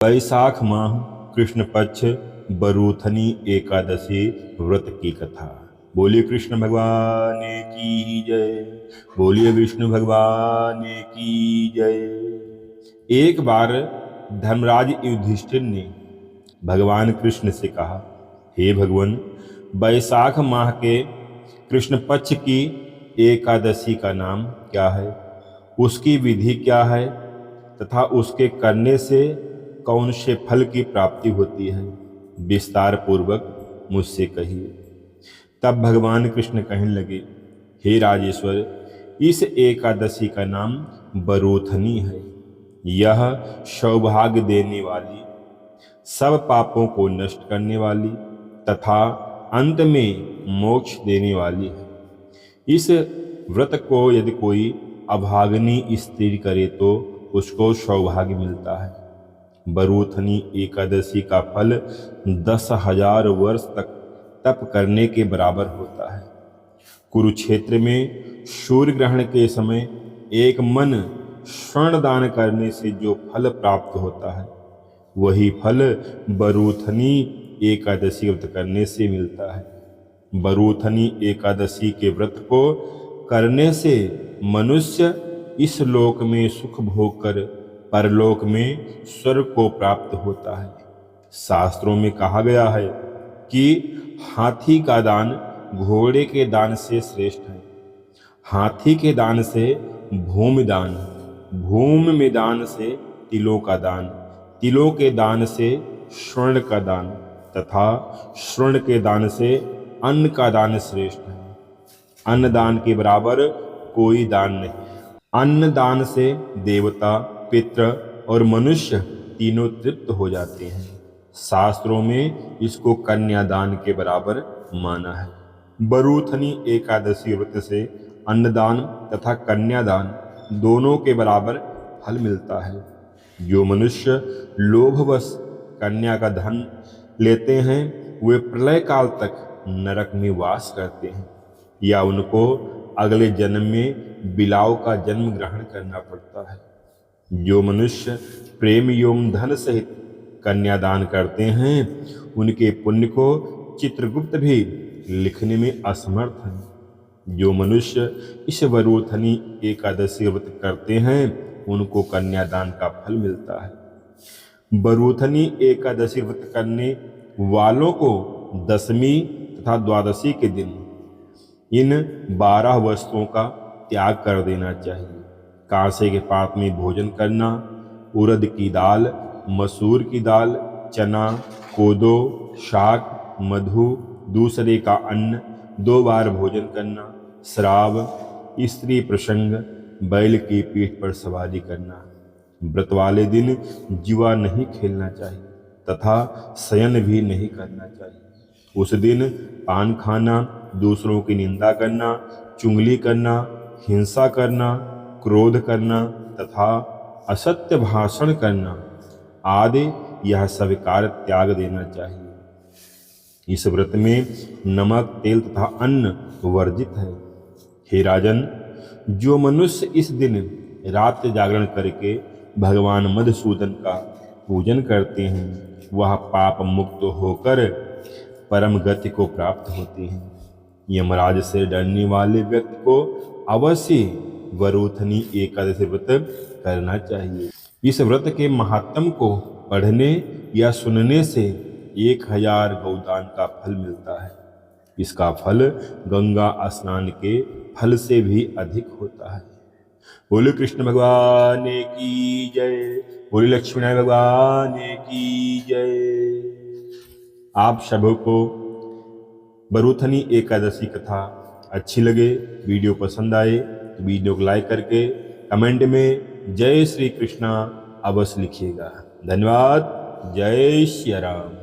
वैशाख माह कृष्ण पक्ष बरूथनी एकादशी व्रत की कथा। बोलिए कृष्ण भगवान की जय। बोलिए विष्णु भगवान की जय। एक बार धर्मराज युधिष्ठिर ने भगवान कृष्ण से कहा, हे भगवान, वैशाख माह के कृष्ण पक्ष की एकादशी का नाम क्या है, उसकी विधि क्या है तथा उसके करने से कौन से फल की प्राप्ति होती है, विस्तार पूर्वक मुझसे कहिए। तब भगवान कृष्ण कहने लगे, हे राजेश्वर, इस एकादशी का नाम बरूथनी है। यह सौभाग्य देने वाली, सब पापों को नष्ट करने वाली तथा अंत में मोक्ष देने वाली है। इस व्रत को यदि कोई अभागिनी स्त्री करे तो उसको सौभाग्य मिलता है। बरूथनी एकादशी का फल 10,000 वर्ष तक तप करने के बराबर होता है। कुरुक्षेत्र में सूर्य ग्रहण के समय एक मन स्वर्ण दान करने से जो फल प्राप्त होता है, वही फल बरूथनी एकादशी व्रत करने से मिलता है। बरूथनी एकादशी के व्रत को करने से मनुष्य इस लोक में सुख भोग कर परलोक में स्वर्ग को प्राप्त होता है। शास्त्रों में कहा गया है कि हाथी का दान घोड़े के दान से श्रेष्ठ है। हाथी के दान से भूमि दान, भूमि में दान से तिलों का दान, तिलों के दान से स्वर्ण का दान तथा स्वर्ण के दान से अन्न का दान श्रेष्ठ है। अन्न दान के बराबर कोई दान नहीं। अन्न दान से देवता, पितृ और मनुष्य तीनों तृप्त हो जाते हैं। शास्त्रों में इसको कन्यादान के बराबर माना है। बरूथनी एकादशी व्रत से अन्नदान तथा कन्यादान दोनों के बराबर फल मिलता है। जो मनुष्य लोभवश कन्या का धन लेते हैं, वे प्रलय काल तक नरक में वास करते हैं या उनको अगले जन्म में बिलाव का जन्म ग्रहण करना पड़ता है। जो मनुष्य प्रेम एवं धन सहित कन्यादान करते हैं, उनके पुण्य को चित्रगुप्त भी लिखने में असमर्थ है। जो मनुष्य इस बरूथनी एकादशी व्रत करते हैं, उनको कन्यादान का फल मिलता है। बरूथनी एकादशी व्रत करने वालों को दशमी तथा द्वादशी के दिन इन 12 वस्तुओं का त्याग कर देना चाहिए। कांसे के पात्र में भोजन करना, उड़द की दाल, मसूर की दाल, चना, कोदो, शाक, मधु, दूसरे का अन्न, 2 बार भोजन करना, श्राव, स्त्री प्रसंग, बैल की पीठ पर सवारी करना। व्रत वाले दिन जुआ नहीं खेलना चाहिए तथा शयन भी नहीं करना चाहिए। उस दिन पान खाना, दूसरों की निंदा करना, चुगली करना, हिंसा करना, क्रोध करना तथा असत्य भाषण करना आदि यह सब कार्य त्याग देना चाहिए। इस व्रत में नमक, तेल तथा अन्न वर्जित है। हे राजन, जो मनुष्य इस दिन रात जागरण करके भगवान मधुसूदन का पूजन करते हैं, वह पाप मुक्त होकर परम गति को प्राप्त होते हैं। यमराज से डरने वाले व्यक्ति को अवश्य बरूथनी एकादशी व्रत करना चाहिए। इस व्रत के महात्म को पढ़ने या सुनने से 1000 गौदान का फल मिलता है। इसका फल गंगा स्नान के फल से भी अधिक होता है। बोले कृष्ण भगवान की जय। बोले लक्ष्मी नारायण भगवान की जय। आप सबों को बरूथनी एकादशी कथा अच्छी लगे, वीडियो पसंद आए तो वीडियो को लाइक करके कमेंट में जय श्री कृष्णा अवश्य लिखिएगा। धन्यवाद। जय श्री राम।